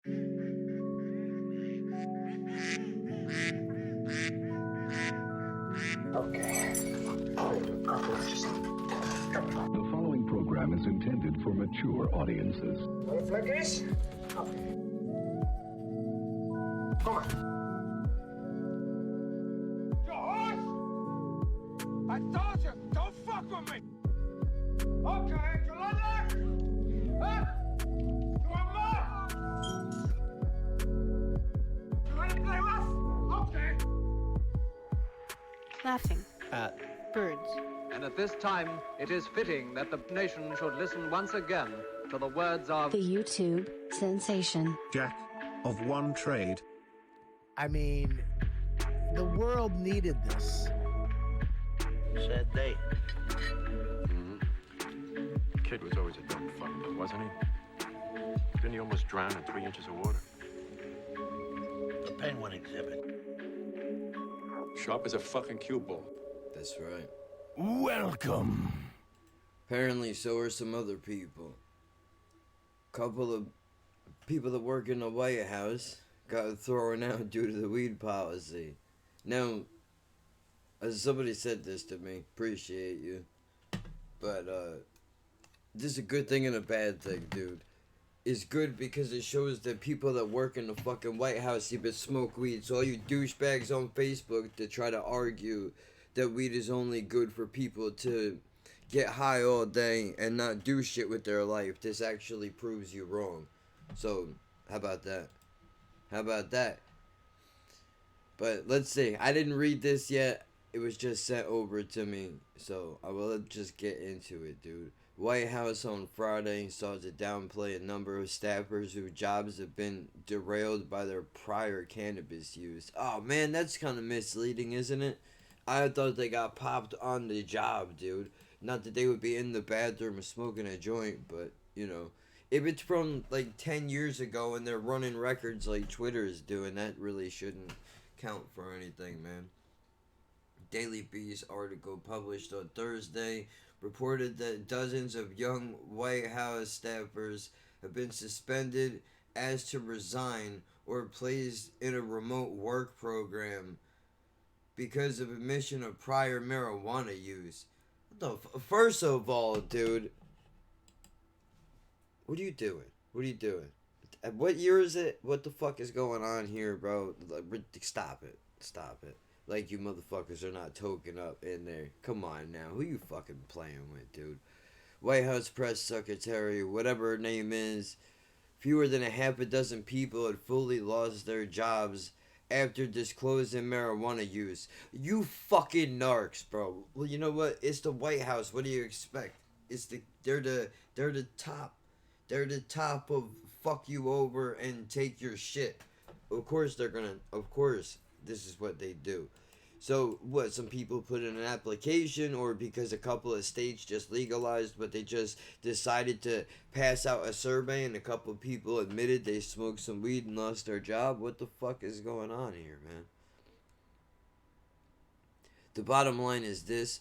The following program is intended for mature audiences. Motherfuckers. Okay. Come on. George! I told you, don't fuck with me! Okay, Yolanda! Huh? You want more? You wanna play rough? Okay. Laughing. At Birds. And at this time, it is fitting that the nation should listen once again to the words of The YouTube sensation. Jack of One Trade. I mean, the world needed this. Said they. Kid was always a dumb fuck, though, wasn't he? Didn't he almost drown in 3 inches of water? The penguin exhibit. Sharp as a fucking cue ball. That's right. Welcome. Apparently, so are some other people. Couple of people that work in the White House got thrown out due to the weed policy. Now, as somebody said this to me, appreciate you. But, this is a good thing and a bad thing, dude. It's good because it shows that people that work in the fucking White House even smoke weed. So all you douchebags on Facebook that try to argue that weed is only good for people to get high all day and not do shit with their life, this actually proves you wrong. So, how about that? How about that? But let's see. I didn't read this yet. It was just sent over to me. So, I will just get into it, dude. White House on Friday sought to downplay a number of staffers whose jobs have been derailed by their prior cannabis use. Oh man, that's kind of misleading, isn't it? I thought they got popped on the job, dude. Not that they would be in the bathroom smoking a joint, but, you know. If it's from, like, 10 years ago and they're running records like Twitter is doing, that really shouldn't count for anything, man. Daily Beast article published on Thursday reported that dozens of young White House staffers have been suspended as to resign or placed in a remote work program because of admission of prior marijuana use. First of all, dude, what are you doing? What are you doing? What year is it? What the fuck is going on here, bro? Stop it. Stop it. Like you motherfuckers are not token up in there. Come on now. Who you fucking playing with, dude? White House press secretary, whatever her name is, fewer than a half a dozen people had fully lost their jobs after disclosing marijuana use. You fucking narcs, bro. Well, you know what? It's the White House. What do you expect? They're the top. They're the top of fuck you over and take your shit. Of course this is what they do. So what, some people put in an application, or because a couple of states just legalized, but they just decided to pass out a survey and a couple of people admitted they smoked some weed and lost their job? What the fuck is going on here, man? The bottom line is this: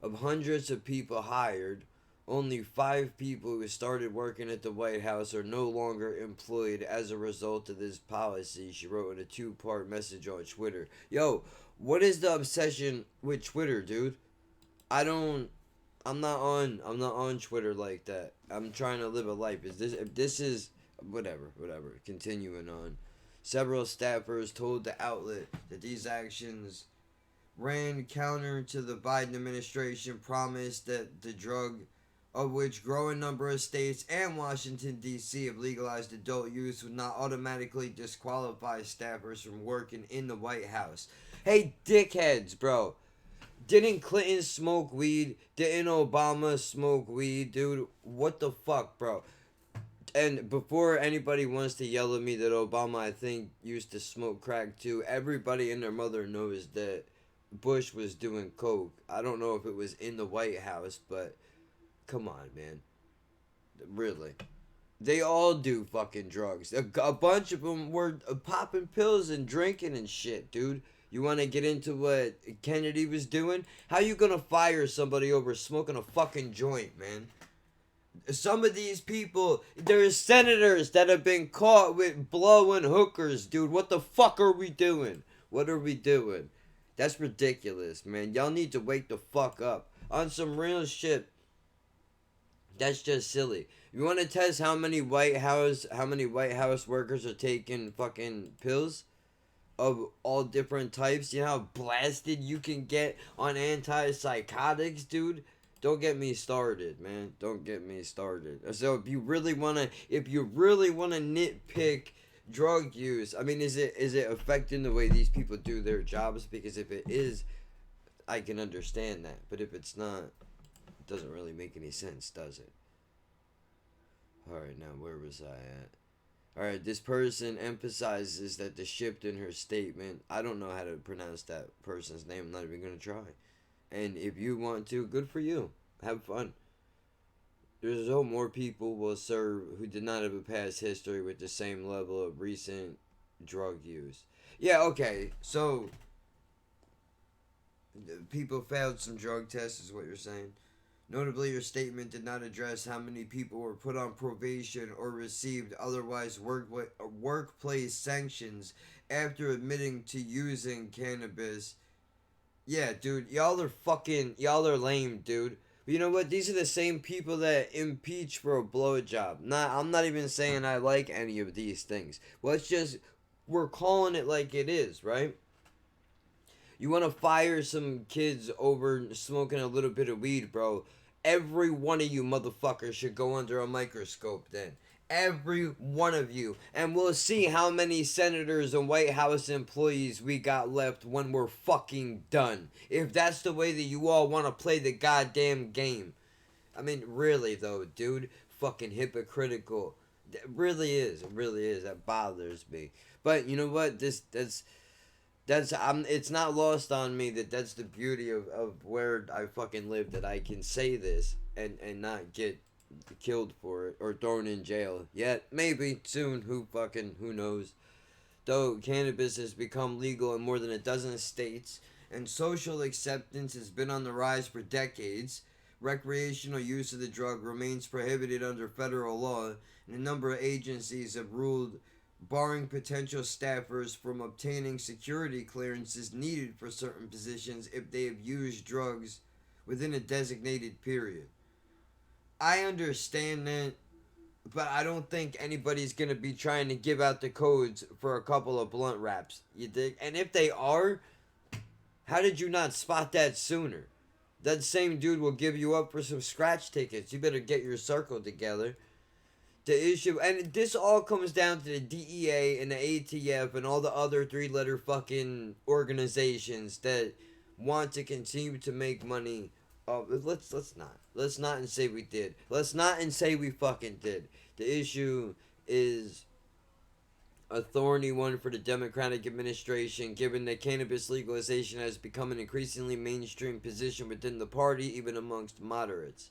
of hundreds of people hired, only 5 people who started working at the White House are no longer employed as a result of this policy, she wrote in a 2-part message on Twitter. Yo, what is the obsession with Twitter, dude? I'm not on Twitter like that. I'm trying to live a life. Whatever. Continuing on. Several staffers told the outlet that these actions ran counter to the Biden administration promise that the drug, of which growing number of states and Washington, D.C. have legalized adult use, would not automatically disqualify staffers from working in the White House. Hey, dickheads, bro. Didn't Clinton smoke weed? Didn't Obama smoke weed, dude? What the fuck, bro? And before anybody wants to yell at me that Obama, I think, used to smoke crack too, everybody and their mother knows that Bush was doing coke. I don't know if it was in the White House, but come on, man. Really. They all do fucking drugs. A bunch of them were popping pills and drinking and shit, dude. You want to get into what Kennedy was doing? How you gonna fire somebody over smoking a fucking joint, man? Some of these people, there's senators that have been caught with blowing hookers, dude. What the fuck are we doing? What are we doing? That's ridiculous, man. Y'all need to wake the fuck up. On some real shit, that's just silly. You want to test how many White House workers are taking fucking pills of all different types? You know how blasted you can get on antipsychotics, dude? Don't get me started, man. Don't get me started. So if you really wanna nitpick drug use, I mean, is it affecting the way these people do their jobs? Because if it is, I can understand that. But if it's not, it doesn't really make any sense, does it? Alright, now where was I at? Alright, this person emphasizes that the shift in her statement, I don't know how to pronounce that person's name, I'm not even gonna try. And if you want to, good for you. Have fun. There's so more people will serve who did not have a past history with the same level of recent drug use. Yeah, okay, so people failed some drug tests is what you're saying. Notably, your statement did not address how many people were put on probation or received otherwise workplace sanctions after admitting to using cannabis. Yeah, dude, y'all are lame, dude. But you know what? These are the same people that impeach for a blowjob. I'm not even saying I like any of these things. We're calling it like it is, right? You want to fire some kids over smoking a little bit of weed, bro? Every one of you motherfuckers should go under a microscope then. Every one of you. And we'll see how many senators and White House employees we got left when we're fucking done. If that's the way that you all want to play the goddamn game. I mean, really though, dude. Fucking hypocritical. It really is. It really is. That bothers me. But you know what? It's not lost on me that's the beauty of where I fucking live, that I can say this and not get killed for it or thrown in jail yet. Maybe soon. Who knows? Though cannabis has become legal in more than a dozen states and social acceptance has been on the rise for decades, recreational use of the drug remains prohibited under federal law, and a number of agencies have ruled barring potential staffers from obtaining security clearances needed for certain positions if they have used drugs within a designated period. I understand that, but I don't think anybody's going to be trying to give out the codes for a couple of blunt wraps. You dig? And if they are, how did you not spot that sooner? That same dude will give you up for some scratch tickets. You better get your circle together. The issue, and this all comes down to the DEA and the ATF and all the other three-letter fucking organizations that want to continue to make money. Let's not and say we did. Let's not and say we fucking did. The issue is a thorny one for the Democratic administration, given that cannabis legalization has become an increasingly mainstream position within the party, even amongst moderates.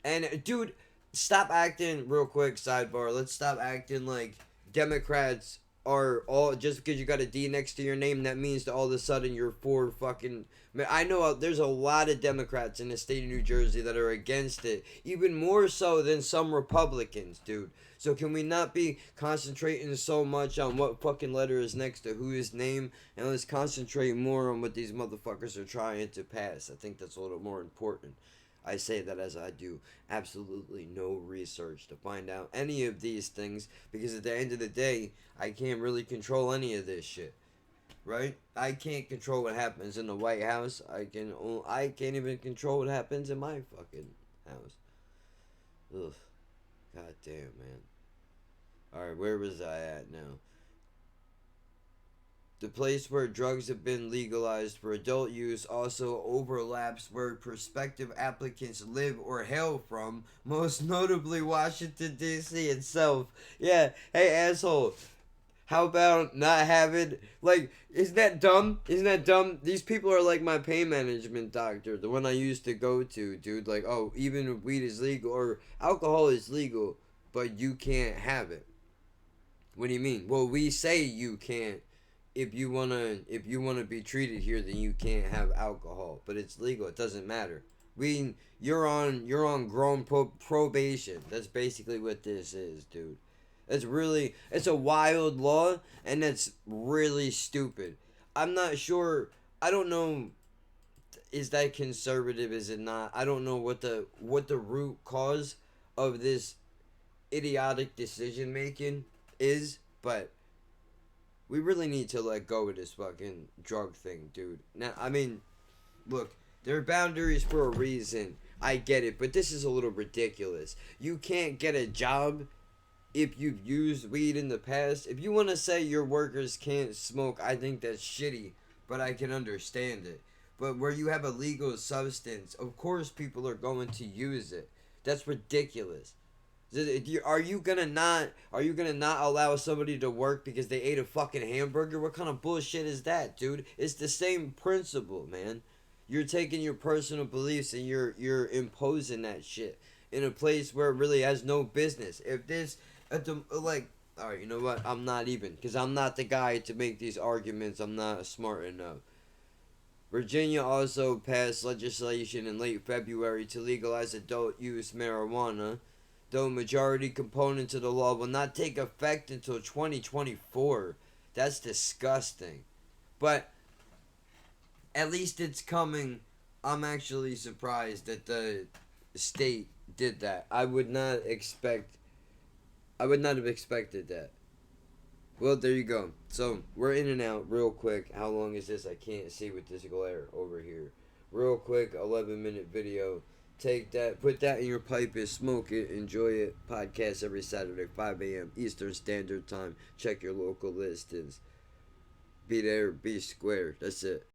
And dude, stop acting, real quick, sidebar, let's stop acting like Democrats are all, just because you got a D next to your name, that means that all of a sudden you're for fucking, I know there's a lot of Democrats in the state of New Jersey that are against it, even more so than some Republicans, dude. So can we not be concentrating so much on what fucking letter is next to whose name, and let's concentrate more on what these motherfuckers are trying to pass. I think that's a little more important. I say that as I do absolutely no research to find out any of these things, because at the end of the day, I can't really control any of this shit, right? I can't control what happens in the White House. I can't even control what happens in my fucking house. Ugh. God damn, man. Alright, where was I at now? The place where drugs have been legalized for adult use also overlaps where prospective applicants live or hail from, most notably Washington, D.C. itself. Yeah, hey, asshole. How about not having, like, isn't that dumb? Isn't that dumb? These people are like my pain management doctor, the one I used to go to, dude. Like, oh, even if weed is legal, or alcohol is legal, but you can't have it. What do you mean? Well, we say you can't. If you wanna be treated here, then you can't have alcohol. But it's legal. It doesn't matter. You're on grown probation. That's basically what this is, dude. It's a wild law, and it's really stupid. I'm not sure. I don't know. Is that conservative? Is it not? I don't know what the root cause of this idiotic decision making is, but we really need to let go of this fucking drug thing, dude. Now, I mean, look, there are boundaries for a reason. I get it, but this is a little ridiculous. You can't get a job if you've used weed in the past. If you want to say your workers can't smoke, I think that's shitty, but I can understand it. But where you have a legal substance, of course people are going to use it. That's ridiculous. Are you gonna not allow somebody to work because they ate a fucking hamburger? What kind of bullshit is that, dude? It's the same principle, man. You're taking your personal beliefs and you're imposing that shit in a place where it really has no business. If this alright, you know what? I'm not even, because I'm not the guy to make these arguments. I'm not smart enough. Virginia also passed legislation in late February to legalize adult use marijuana, though majority components of the law will not take effect until 2024. That's disgusting. But at least it's coming. I'm actually surprised that the state did that. I would not have expected that. Well, there you go. So, we're in and out real quick. How long is this? I can't see with this glare over here. Real quick, 11-minute video. Take that, put that in your pipe and smoke it. Enjoy it. Podcast every Saturday, 5 a.m. Eastern Standard Time. Check your local listings. Be there, be square. That's it.